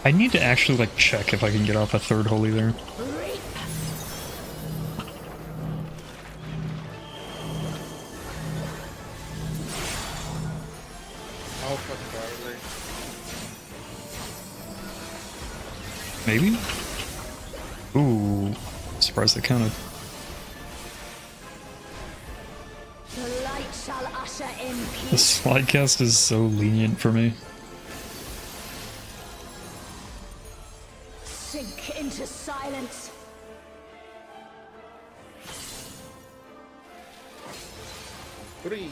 I need to actually like check if I can get off a third holy there. Alpha Charlie. Maybe? Ooh, surprised that counted. The light shall usher in The peace. slide cast is so lenient for me. Sink into silence. Three.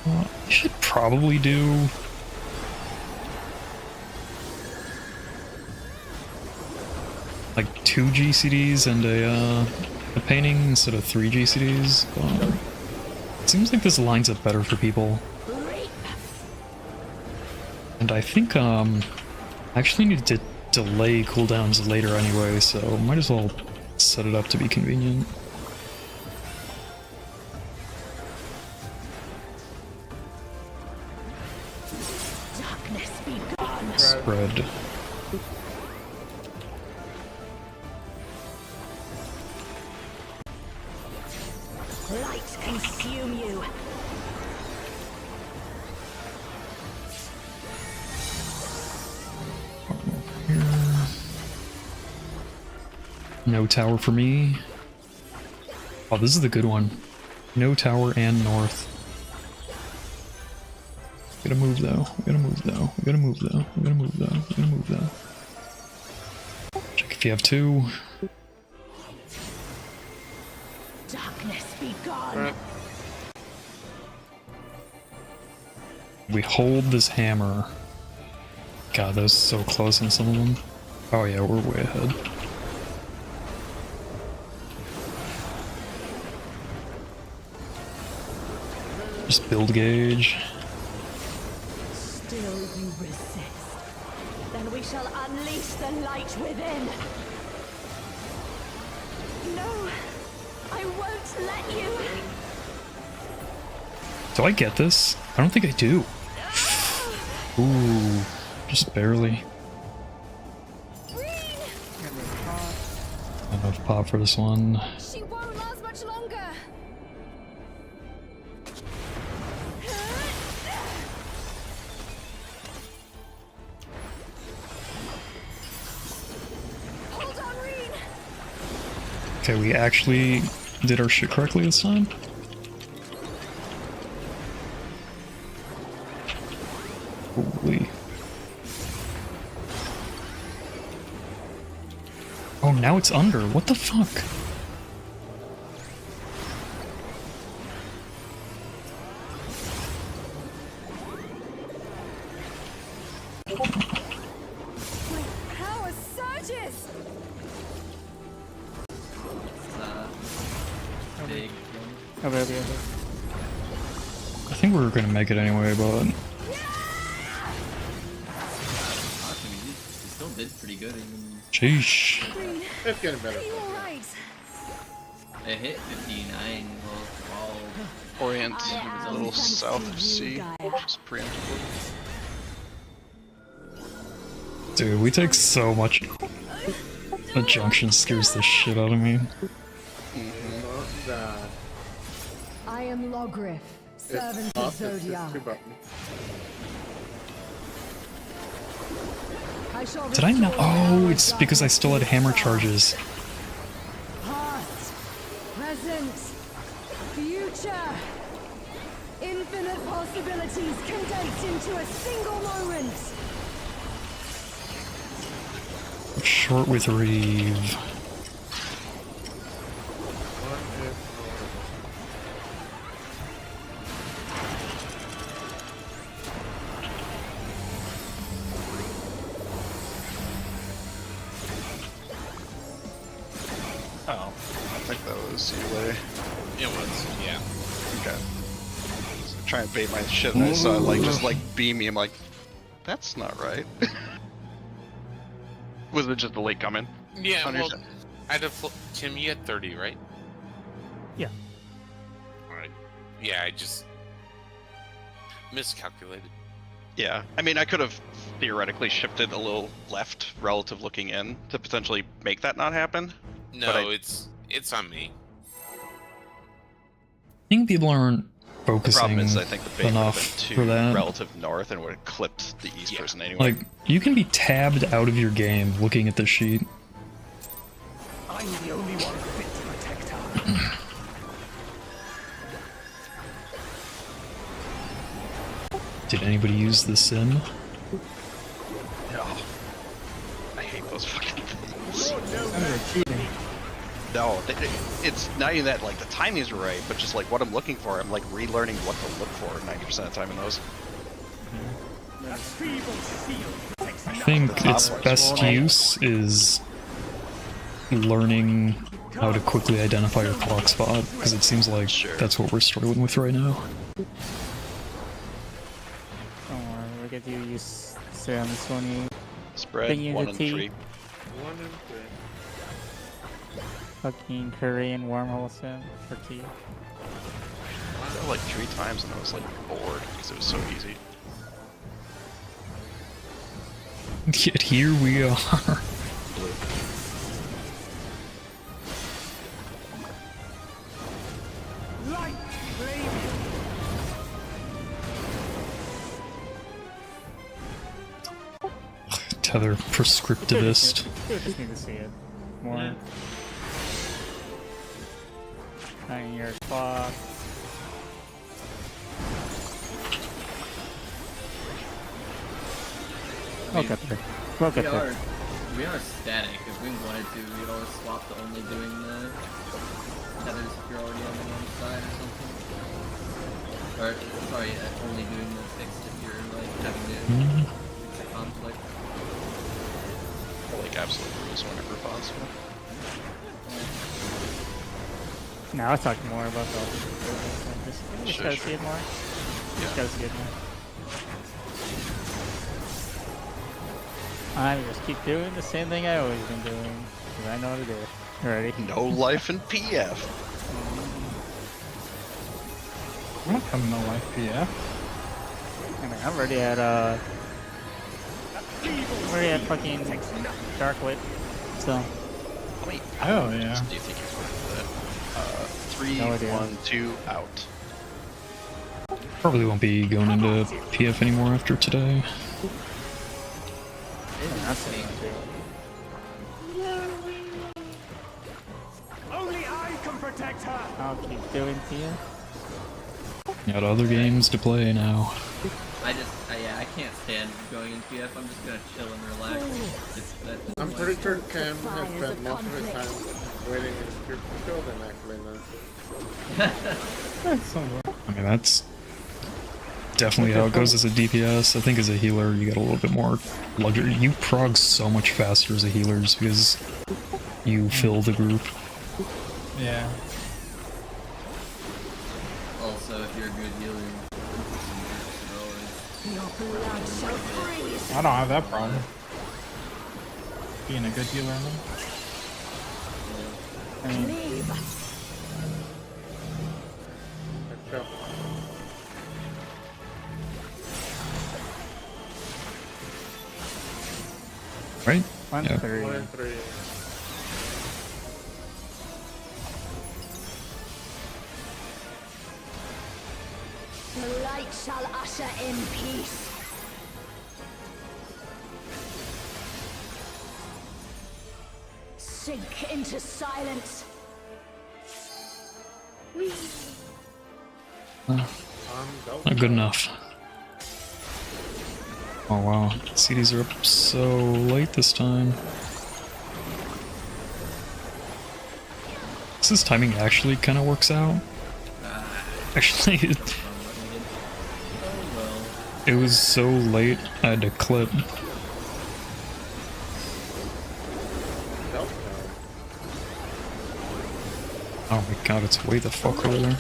I should probably do... like 2 GCDs and a painting instead of 3 GCDs. It seems like this lines up better for people. And I think I actually need to delay cooldowns later anyway, so might as well set it up to be convenient. Darkness be gone. Spread. Light consume you. No tower for me. Oh, this is the good one. No tower and north. We gotta move though. We gotta move though. We gotta move though. We gotta move though. We gotta move though. Check if you have 2. Darkness be gone. We hold this hammer. God, that was so close on some of them. Oh yeah, we're way ahead. Just build gauge. Still you resist. Then we shall unleash the light within. No, I won't let you. Do I get this? I don't think I do. Ooh, just barely. Not enough pop for this one. She won't last much longer. Hold on, Reen. Okay, we actually did our shit correctly this time. Holy. Oh, now it's under. What the fuck? My power surges. Big. I think we were gonna make it anyway, but You still did pretty good. Even sheesh. It's getting better. Are you alright? it hit 59. Well, Orient I a am little thanks south to of you, C, Gaia. just preemptively. Dude, we take so much. The junction scares the shit out of me. Not that. I am Logriff, servant of It's Zodiac. 2 buttons. I shall Did I not? restore Oh, our it's because I still had hammer charges. Past, present, future. Infinite possibilities condensed into a single moment. Short with Reeve. One is Oh, I think that was Alwedaei. It was, yeah. Okay. So trying to bait my shit, and I saw it, like just like beam me. I'm like, that's not right. Was it just the late come in? Yeah, On your well, side? I'd have Tim, you had 30, right? Yeah. Alright. Yeah, I just miscalculated. Yeah, I mean, I could have theoretically shifted a little left relative looking in to potentially make that not happen. No, it's on me. I think people aren't The focusing problem is, I think the bait would have enough been for too that. relative north and would have clipped the east Yeah. person anyway. Like, you can be tabbed out of your game looking at the sheet. I'm the only one fit to protect her. Did anybody use the sim? No. I hate those fucking things. Under cheating. No, it's not even that, like, the timing's right, but just, like, what I'm looking for, I'm, like, relearning what to look for 90% of the time in those. A feeble shield protects I think top its one's best small. use is learning how to quickly identify your clock spot, because it seems like Sure. that's what we're struggling with right now. Don't worry, we'll get you used to on this one. Spread, Thing you 1 to and T. 3. 1 and 3. Fucking Korean wormhole sim for T. I did it, like, 3 times and I was, like, bored because it was so easy. Yet here we are. Blue. Light flame. Tether prescriptivist. Just need to see it more. Hang your clock. We'll get there. We'll get there. We are static. If we wanted to, we'd always swap to only doing the tethers if you're already on the wrong side or something. Or, sorry, only doing the fixed if you're like having to fix a conflict. I like absolute rules whenever possible. No, I was talking more about the just Sure, gotta sure. see it more. Just gotta see it more. I just keep doing the same thing I always been doing. Cause I know what to do. You ready? No life in PF. I'm not coming to life PF. I mean, I'm already at fucking Darklit. So How many Oh, hours yeah. do you think you're going for that? 3, No idea. 1, 2, out. Probably won't be going into PF anymore after today. that's it. Only I can protect her. I'll keep doing to you. Got other games to play now. Yeah, I can't stand going in PF. I'm just gonna chill and relax. I'm pretty sure Cam has spent most of his time waiting in the field and actually not. That's so I mean, that's definitely how it goes as a DPS. I think as a healer, you get a little bit more luxury. You prog so much faster as a healer just because you fill the group. Yeah. Also, if you're a good healer, Your blood shall freeze. I don't have that problem. Being a good healer, I mean. Cleave. Except Right? 1, Yeah. 3. 1 and 3. The light shall usher in peace. Sink into silence. Not good enough. Oh wow, CDs are up so late this time. This timing actually kind of works out. Actually, it was so late I had to clip. Oh my god, it's way the fuck over there.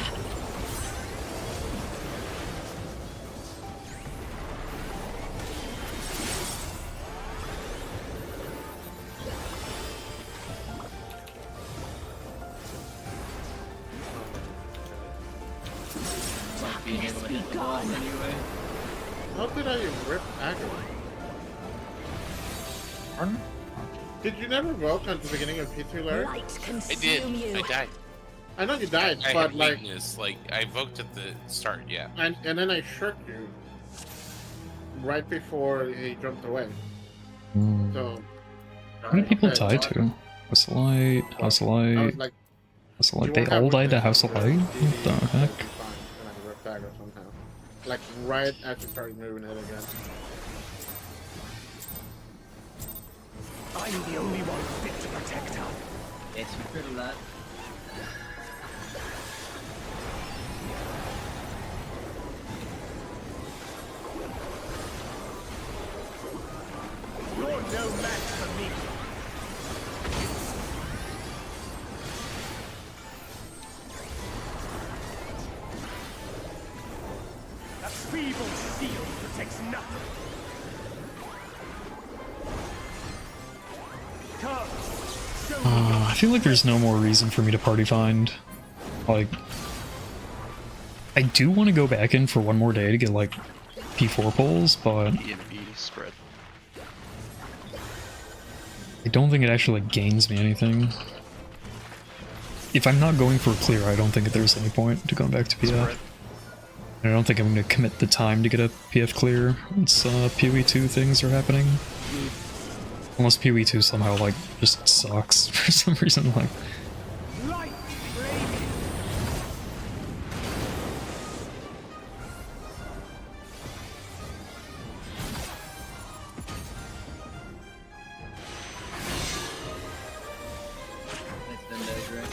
not being able to hit the boss anyway. How did I rip aggro? Pardon? Did you never vote at the beginning of P2, Larry? Light I consume did. you. I died. I know you died, I but had like, weakness. Like I evoked at the start. Yeah. and then I shirked you right before he jumped away. So How many people okay, died so to? House of Light, House of I Light, was like, House of you Light. They won't have all died to weakness House of until Light? What the DD, heck? it'll be fine, and I ripped aggro somehow. Like right as you started moving it again. I'm the only one fit to protect her. Yes, we could have that. You're no match for me. That feeble shield protects nothing. Come, show me. I feel like there's no more reason for me to party find. Like, I do want to go back in for one more day to get like P4 pulls, but E and B spread. I don't think it actually like, gains me anything. If I'm not going for a clear, I don't think there's any point to going back to PF. Spread. I don't think I'm going to commit the time to get a PF clear once PoE2 things are happening. Unless PoE2 somehow like just sucks for some reason, like. Light flaming. Nice Vendage, right?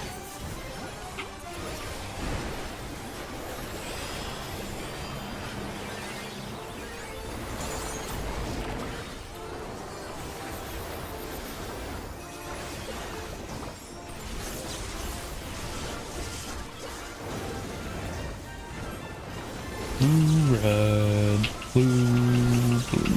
Blue, red, blue, blue.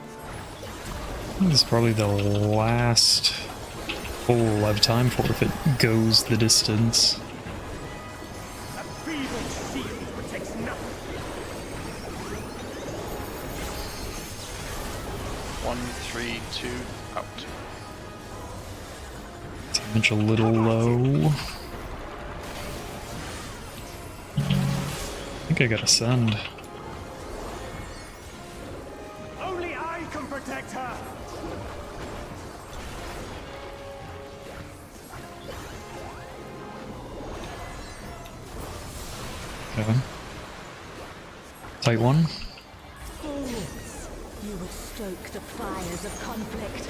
I think this is probably the last pull I have time for if it goes the distance. That feeble shield protects nothing. 1, 3, 2, out. Damage a little low. I think I gotta send. Only I can protect her. Okay. Tight one. Fools, you would stoke the fires of conflict.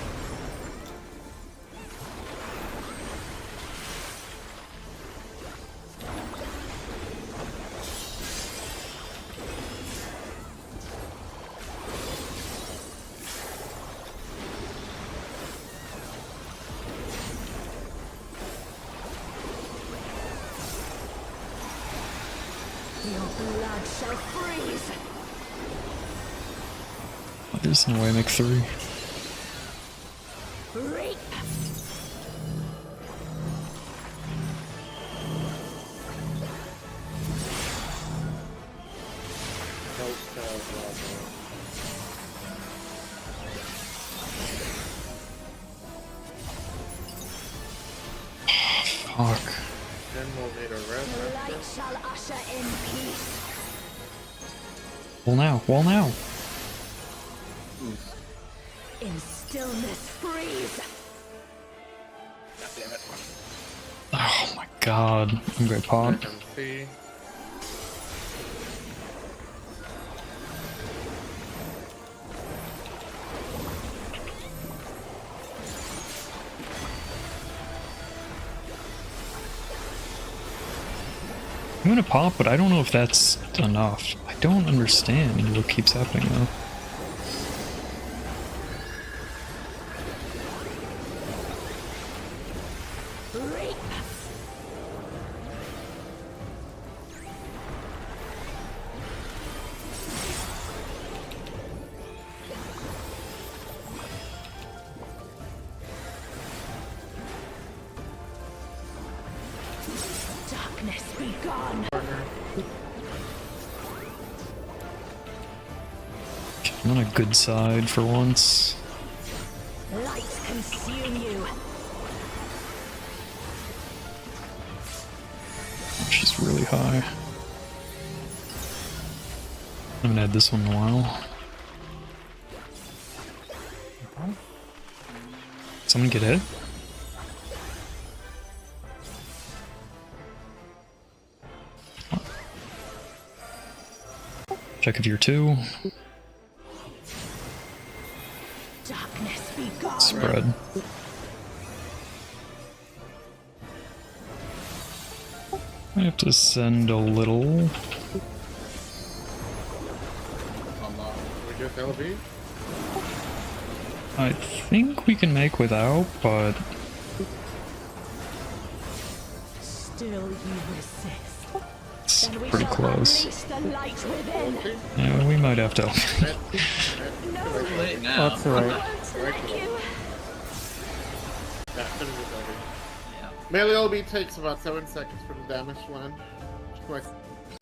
Your blood shall freeze. There's no way I make 3. Reap. Fuck. Then we'll need a The red. light shall usher in peace. Well now, well now. In stillness freeze. God damn it. Oh my god. I'm great pop. I can see. I'm gonna pop, but I don't know if that's enough. I don't understand what keeps happening though. Reap. Darkness be gone. I'm on a good side for once. Light consume you. She's really high. I haven't had this one in a while. Someone get hit? Check if you're 2. Darkness be gone. Spread. I have to send a little. We just LB? I think we can make without, but Still you resist. it's Then we pretty shall close. unleash the light within. Yeah, we might have to. Too late now. That's alright. Won't let you. Yeah, finish it LB. Yeah. Melee LB takes about 7 seconds for the damage to land. Twice.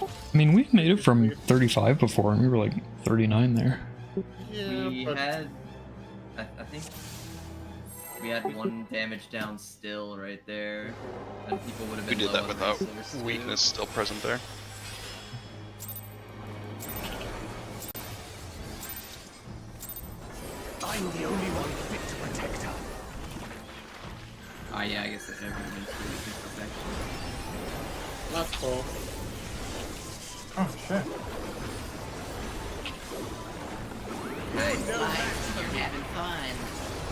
I mean, we've made it from 35 before, and we were like 39 there. Yeah, We but had, I think, we had 1 damage down still right there, and people would have We been did low that on without resources, too. weakness still present there. I'm the only one fit to protect her. Ah, yeah, I guess that everyone's really good protection. last call. Oh shit. Good life, you're having fun.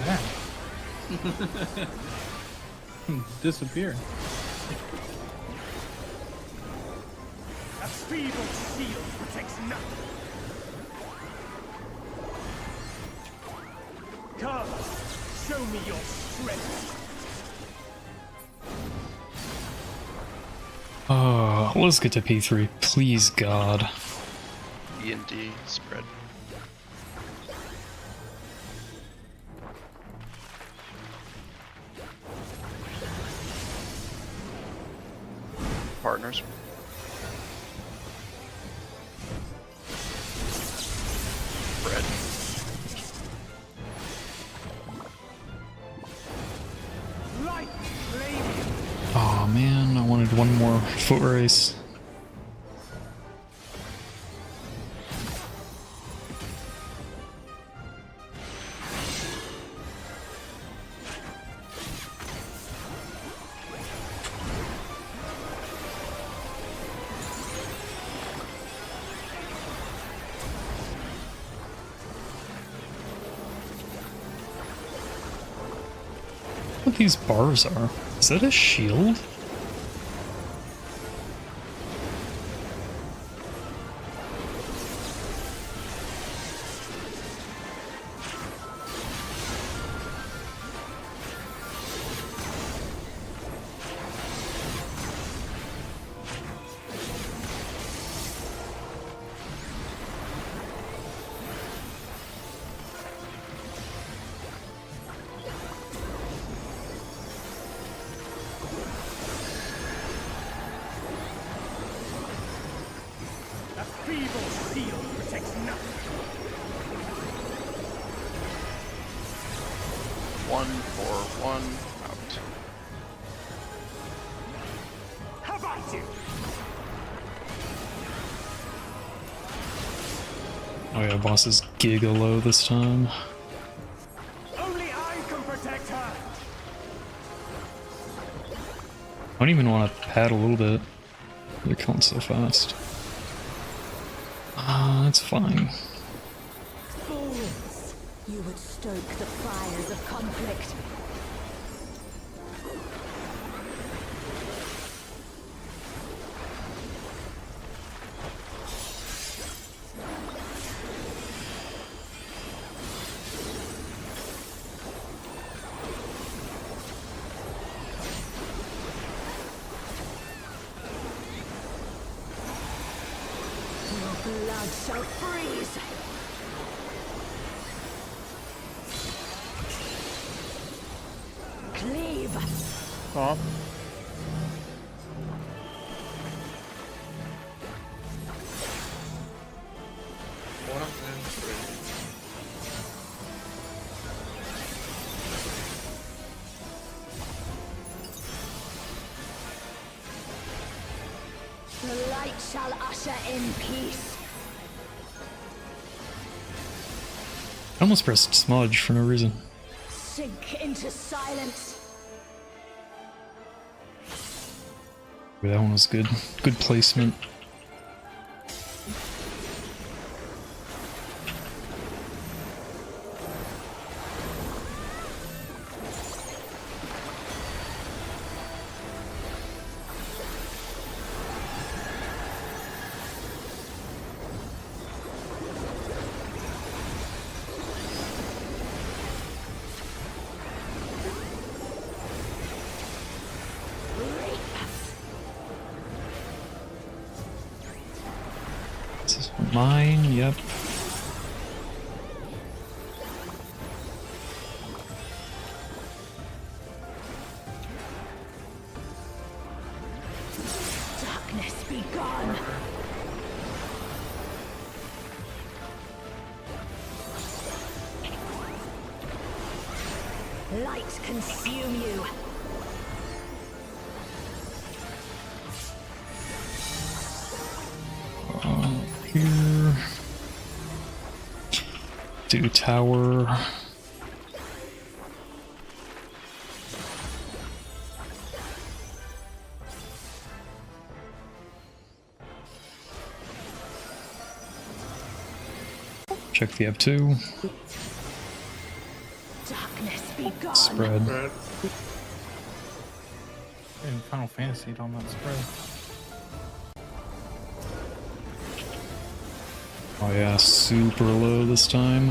Yeah. Disappear. A feeble shield protects nothing. Come, show me your strength. Oh, let's get to P3, please, God. E and D spread. Partners. Spread. Light flaming. Oh man, I wanted one more foot race. What these bars are? Is that a shield? A feeble shield protects nothing. 1 for 1 out. How about you? Oh yeah, boss is giga low this time. Only I can protect her. I don't even want to pad a little bit. They're killing so fast. That's fine. Fools! You would stoke the fires of conflict. Your blood shall freeze! Cleave! Oh, light shall usher in peace. I almost pressed smudge for no reason. Sink into silence. That one was good. Good placement. This is mine, yep. Darkness be gone. Light consume you. Here. Do tower. Check the F2. Darkness be gone. Spread. Spread. In Final Fantasy, it on that spread. Oh yeah, super low this time.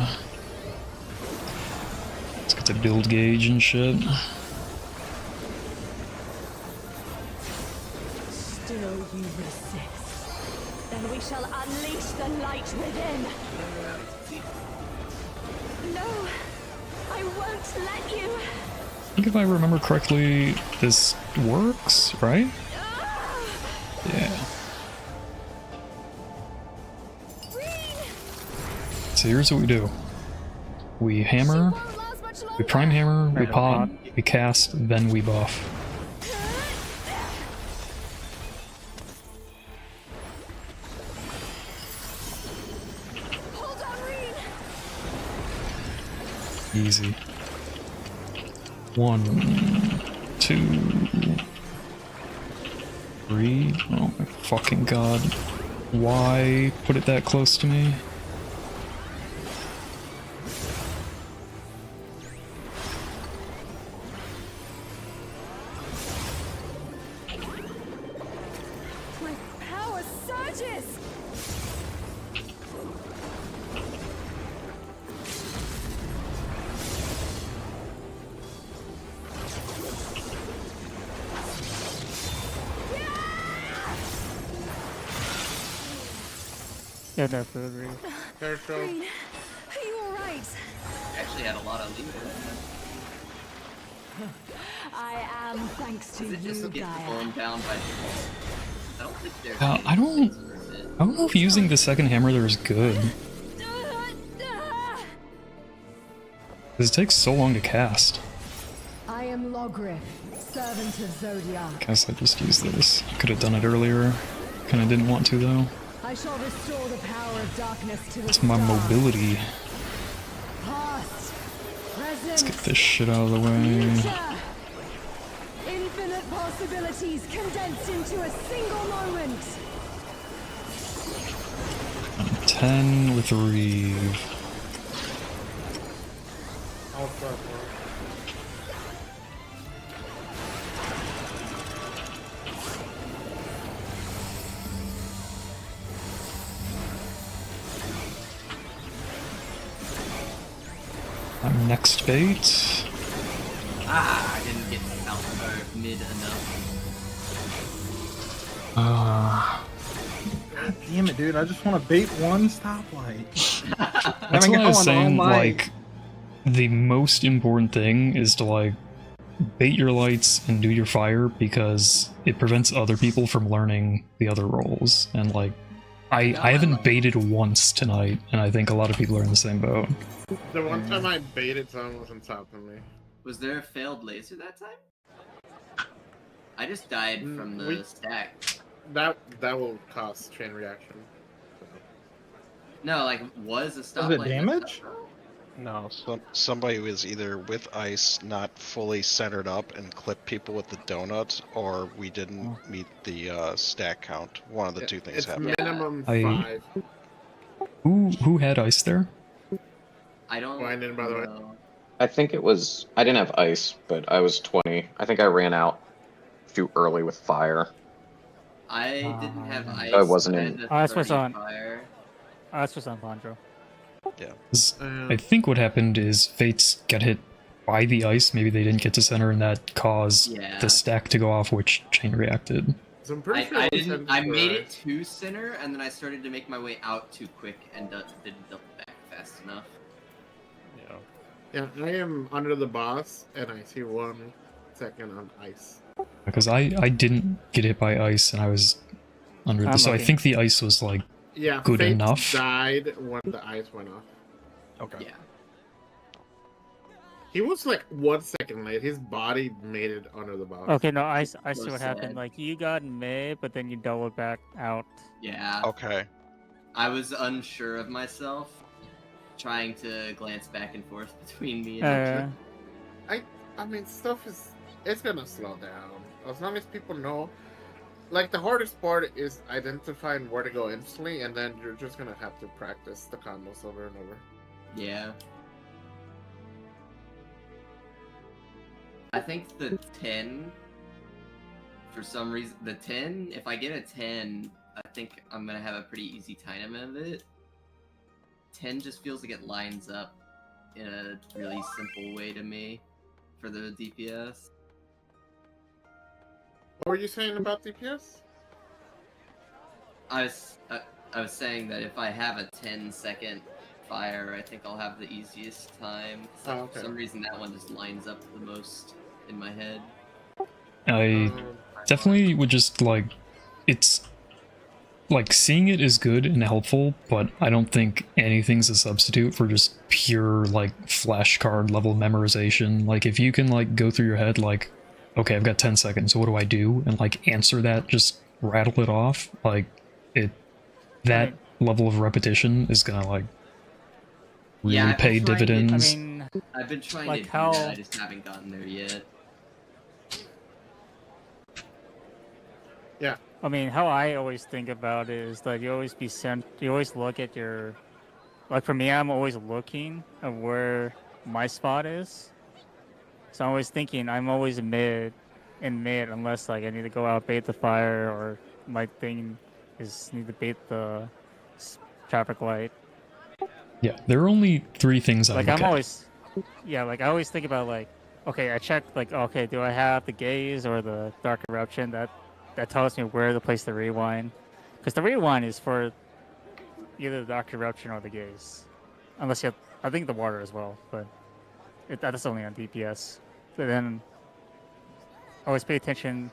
Let's get the build gauge and shit. Still you resist. Then we shall unleash the light within. No, I won't let you. I think if I remember correctly, this works, right? Yeah. So here's what we do. We hammer, we prime hammer, we pop, we cast, then we buff. Hold on, Reen. Easy. 1, 2, 3. Oh my fucking god. Why put it that close to me? My power surges. Get that food, Reed. Careful. Reen, are you alright? Actually had a lot of leeway. I am, thanks to Is it just you, get Gaia. blown down by default? I don't think they're I don't know if using the second hammer there is good. Because it takes so long to cast. I am Logrith, servant of Zodiac. Guess I just used this. Could have done it earlier. Kinda didn't want to though. I shall restore the power of darkness to the It's my stars. mobility. Past, present, Let's get this shit out of the way. future. Infinite possibilities condensed into a single moment. 10 with Reeve. I'll start, bro. Next bait. Ah, I didn't get out or mid enough. God damn it, dude. I just want to bait one stoplight. That's what I was saying, all night. like, the most important thing is to, like, bait your lights and do your fire because it prevents other people from learning the other roles. And, like, I haven't baited once tonight, and I think a lot of people are in the same boat. The one time I baited, someone was on top of me. Was there a failed laser that time? I just died from the we- stack. that will cause chain reaction. No, like, was a Does stoplight. it damage? No, somebody was either with ice not fully centered up and clipped people with the donut, or we didn't meet the stack count. One of the two things It's happened. minimum I- 5. Who had ice there? I don't Brandon, by the way. know. I think it was. I didn't have ice, but I was 20. I think I ran out too early with fire. I didn't have ice. I wasn't but I in- had the Ice was 30 on. fire. That's what's on Pondro. 'Cause I think what happened is Fates got hit by the ice. Maybe they didn't get to center, and that caused Yeah. the stack to go off, which chain reacted. So I'm pretty sure I it was didn't. sent I for made ice. it to center, and then I started to make my way out too quick and didn't double back fast enough. Yeah, I am under the boss, and I see 1 second on ice. Because I didn't get hit by ice, and I was under I'm the. So I looking. think the ice was like Yeah, good Fates enough. died when the ice went off. Okay. Yeah. He was like 1 second late. His body made it under the boss. Okay, no, I see So what sad. happened. Like, you got mid, but then you doubled back out. Yeah. Okay. I was unsure of myself, trying to glance back and forth between me and Ultra. I mean, stuff is... It's gonna slow down. As long as people know... Like, the hardest part is identifying where to go instantly, and then you're just gonna have to practice the combos over and over. Yeah. I think the 10, for some reason, the 10, if I get a 10, I think I'm gonna have a pretty easy time of it. 10 just feels like it lines up in a really simple way to me for the DPS. What were you saying about DPS? I was saying that if I have a 10-second fire, I think I'll have the easiest time. Oh, okay. For some reason, that one just lines up the most in my head. I definitely would just like, it's like seeing it is good and helpful, but I don't think anything's a substitute for just pure like flashcard level memorization. Like if you can like go through your head like, okay, I've got 10 seconds, so what do I do? And like answer that, just rattle it off. Like that level of repetition is gonna like really Yeah, I've pay been trying to- dividends. I mean, I've been trying Like to do how- that, I just haven't gotten there yet. Yeah. I mean, how I always think about it is that you always you always look at your, like for me, I'm always looking at where my spot is. So I'm always thinking I'm always mid unless like I need to go out bait the fire or my thing is need to bait the traffic light. Yeah, there are only 3 things I Like look I'm at. always, yeah, like I always think about like, okay, I check like, okay, do I have the gaze or the dark eruption? That tells me where to place the rewind, because the rewind is for either the dark eruption or the gaze, unless you have, I think the water as well, but that's only on DPS. But then always pay attention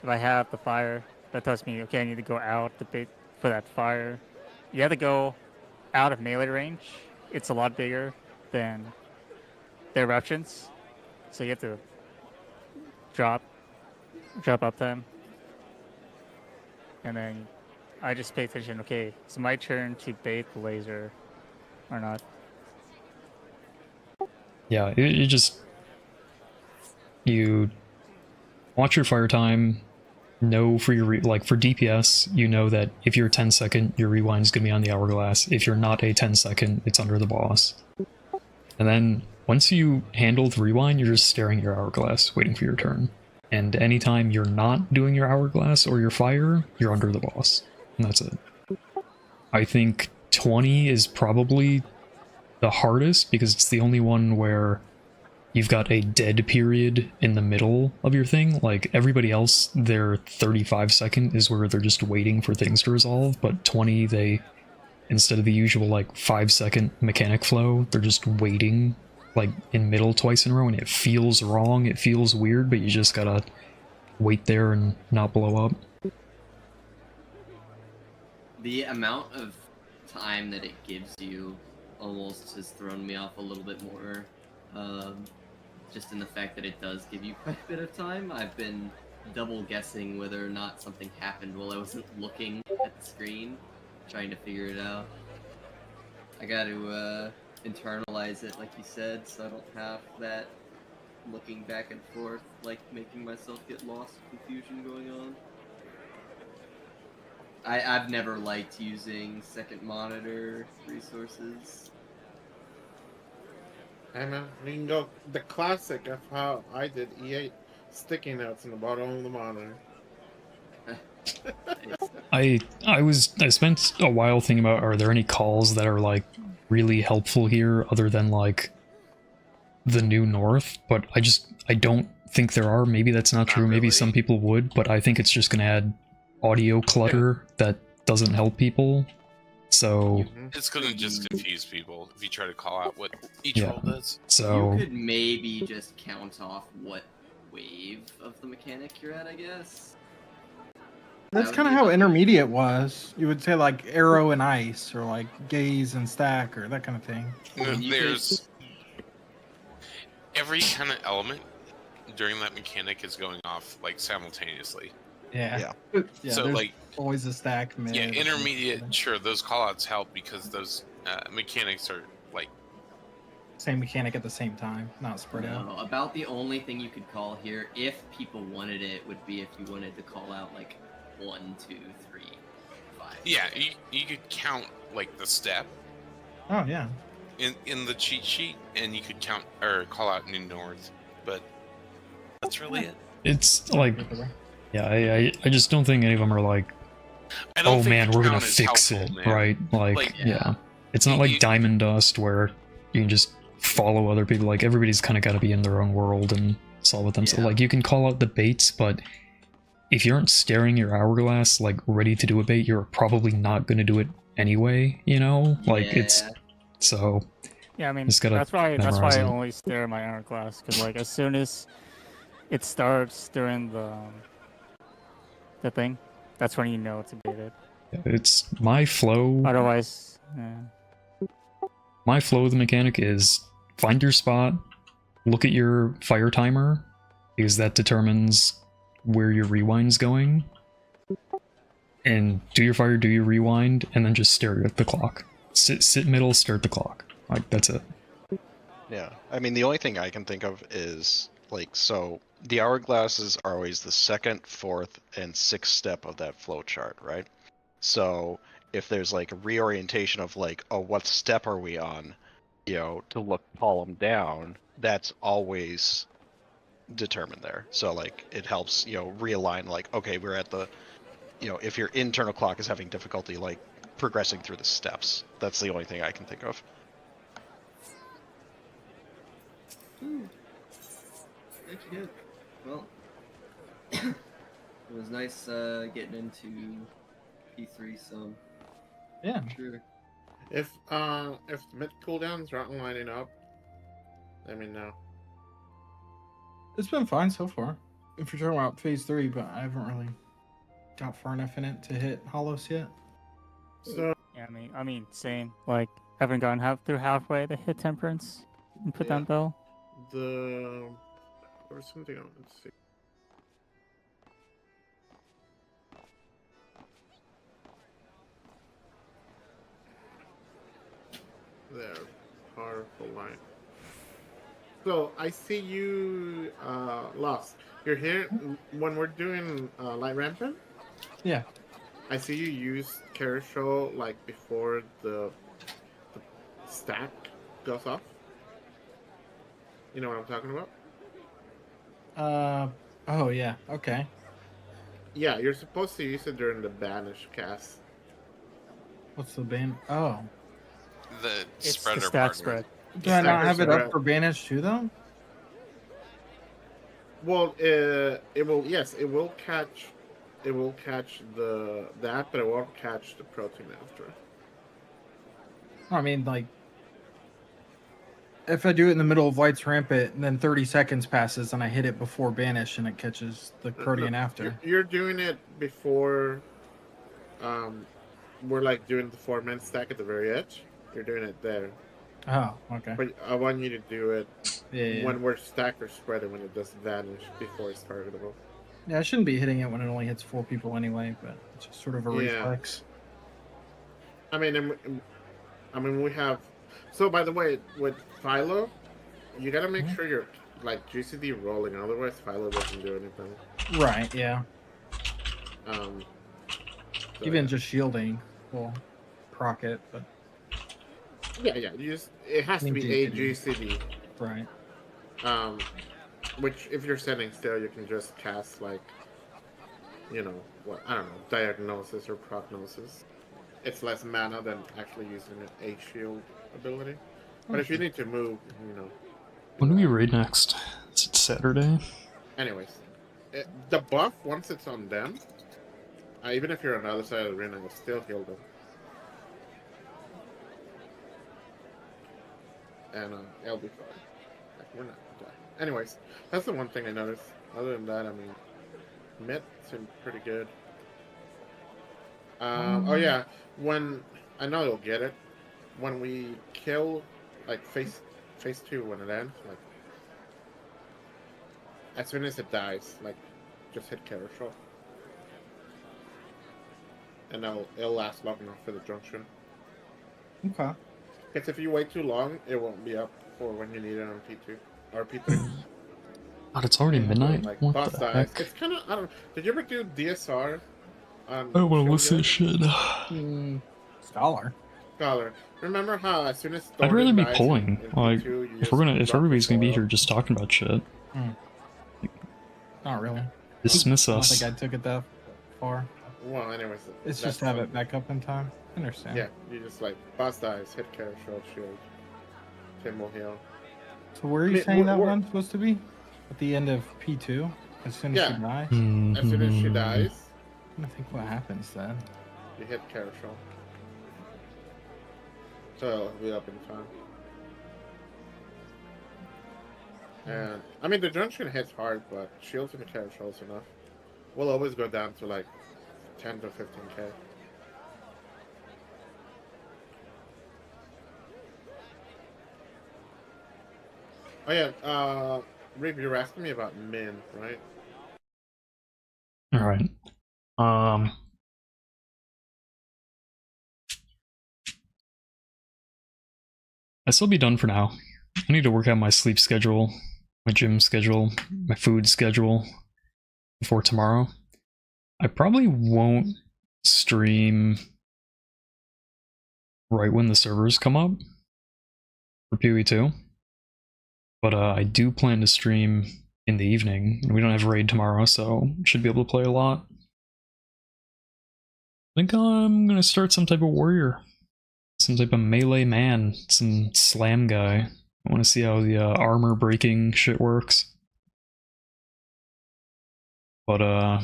if I have the fire. That tells me, okay, I need to go out to bait for that fire. You have to go out of melee range. It's a lot bigger than the eruptions, so you have to drop up them, and then I just pay attention. Okay, it's my turn to bait the laser or not. Yeah, you just you watch your fire time. Know for your like for DPS, you know that if you're 10 second, your rewind is gonna be on the hourglass. If you're not a 10 second, it's under the boss. And then once you handle the rewind, you're just staring at your hourglass, waiting for your turn. And anytime you're not doing your hourglass or your fire, you're under the boss, and that's it. I think 20 is probably the hardest because it's the only one where you've got a dead period in the middle of your thing. Like everybody else, their 35 second is where they're just waiting for things to resolve, but 20, they, instead of the usual like 5-second mechanic flow, they're just waiting like in middle twice in a row, and it feels wrong, it feels weird, but you just gotta wait there and not blow up. The amount of time that it gives you almost has thrown me off a little bit more. Just in the fact that it does give you quite a bit of time. I've been double guessing whether or not something happened while I wasn't looking at the screen, trying to figure it out. I got to internalize it, like you said, so I don't have that looking back and forth, like making myself get lost in confusion going on. I've never liked using second monitor resources. Hey man, you can go the classic of how I did E8 sticky notes in the bottom of the monitor. I spent a while thinking about, are there any calls that are like really helpful here other than like the New North, but I don't think there are. Maybe that's not true. Maybe really. some people would, but I think it's just gonna add audio clutter that doesn't help people. So It's gonna just confuse people if you try to call out what each Yeah. roll does. so You could maybe just count off what wave of the mechanic you're at, I guess. That's would kind of be how like- intermediate was. You would say like arrow and ice, or like gaze and stack, or that kind of thing. You There's every kind of element during that mechanic is going off like simultaneously. Yeah. So there's like always a stack. Mid, yeah, intermediate. Sure, those callouts help because those mechanics are like Same mechanic at the same time, not spread out. No, about the only thing you could call here, if people wanted it, would be if you wanted to call out like 1, 2, 3, 5. yeah. You could count like the step Oh yeah. in the cheat sheet, and you could count or call out New North, but that's really it. it's like, yeah, I just don't think any of them are like, I don't oh think man, the we're gonna count is fix helpful, it, man. right? Like, Like, yeah. It's not like you- Diamond Dust where you can just follow other people. Like, everybody's kind of got to be in their own world and solve with them. So, Yeah. like, you can call out the baits, but if you aren't staring your hourglass, like, ready to do a bait, you're probably not going to do it anyway, you know? Like, it's... Yeah. So, Yeah, I mean, Just gotta that's why I memorize it. only stare at my hourglass, because like as soon as it starts during the thing, that's when you know it's baited. it's my flow. Otherwise, yeah. My flow of the mechanic is find your spot, look at your fire timer, because that determines where your rewind's going, and do your fire, do your rewind, and then just stare at the clock. Sit middle, stare at the clock. Like, that's it. Yeah, I mean, the only thing I can think of is, like, so the hourglasses are always the second, fourth, and sixth step of that flow chart, right? So if there's, like, a reorientation of, like, oh, what step are we on, you know, to look column down, that's always determined there. So, like, it helps, you know, realign, like, okay, we're at the, you know, if your internal clock is having difficulty, like, progressing through the steps. That's the only thing I can think of. That's good. Well, it was nice getting into P3 some. Yeah. Sure. If mid cooldowns aren't lining up, let me know. It's been fine so far. If you're talking about phase 3, but I haven't really got far enough in it to hit hollows yet. So Yeah, I mean, same. Like, haven't gone through halfway to hit temperance and put Yeah. down bow. there was something I wanted to see. There, powerful line. So I see you lost. You're here when we're doing light rampant. Yeah. I see you use Carousel like before the stack goes off. You know what I'm talking about? Oh yeah. Okay. Yeah, you're supposed to use it during the banish cast. What's the ban? Oh. The It's spreader the stack partner. spread. Do I not have it Stagger up for banish too though? Well, it will. Yes, it will catch. It will catch that, but it won't catch the protein after. I mean, like, if I do it in the middle of Lights Rampant, and then 30 seconds passes, and I hit it before banish, and it catches the protein after. You're doing it before. We're like doing the 4-man stack at the very edge. You're doing it there, Oh, okay. but I want you to do it Yeah. when we're stack or spreading when it does vanish before it's targetable. Yeah, I shouldn't be hitting it when it only hits 4 people anyway, but it's just sort of a Yeah. reflex. I mean, we have. So, by the way, with Philo, you gotta make sure you're like GCD rolling, otherwise Philo doesn't do anything. Right, yeah. So, Even yeah. just shielding will proc it, but Yeah, it has to be a GCD. Right. Which if you're standing still, you can just cast like, I don't know, diagnosis or prognosis. It's less mana than actually using a shield ability. But if you need to move, When do we raid next? Is it Saturday? Anyways, the buff once it's on them, even if you're on the other side of the arena, you'll still heal them. And it'll be fine. Like, we're not gonna die. Anyways, that's the one thing I noticed. Other than that, I mean, mid seemed pretty good. Oh yeah, when I know you'll get it. When we kill, like phase 2, when it ends, like as soon as it dies, like just hit carousel, and it'll last long enough for the junction. Okay. Because if you wait too long, it won't be up for when you need it on P2 or P3. God, it's already midnight? Like What boss the dies. heck? It's kind of, I don't know. Did you ever do DSR? I don't want to listen to shit. Scholar. Scholar. Remember how as soon as I'd rather Thornton be dies pulling. in Like, P2, you if just if drop everybody's the gonna be foil? here just talking about shit, Not really. dismiss I don't us. think I took it that far. Well, anyways, It's that's just have it something. back up in time. I understand. Yeah, you just like boss dies, hit carousel, shield, Tim will heal. So where are you I mean, saying that we're- one's supposed to be? At the end of P2? As soon as Yeah. she dies? As soon as she Mhm. dies, I think what happens then. you hit carousel. So it'll be up in time. And I mean, the junction hits hard, but shields and carousel is enough. We'll always go down to like 10 to 15k. Oh yeah, Reeve, you were asking me about Min, right? Alright. I still be done for now. I need to work out my sleep schedule, my gym schedule, my food schedule before tomorrow. I probably won't stream right when the servers come up for PoE2. But I do plan to stream in the evening. We don't have raid tomorrow, so should be able to play a lot. I think I'm gonna start some type of warrior. Some type of melee man. Some slam guy. I want to see how the armor breaking shit works. But I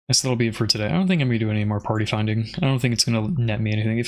guess that'll be it for today. I don't think I'm gonna do any more party finding. I don't think it's gonna net me anything. If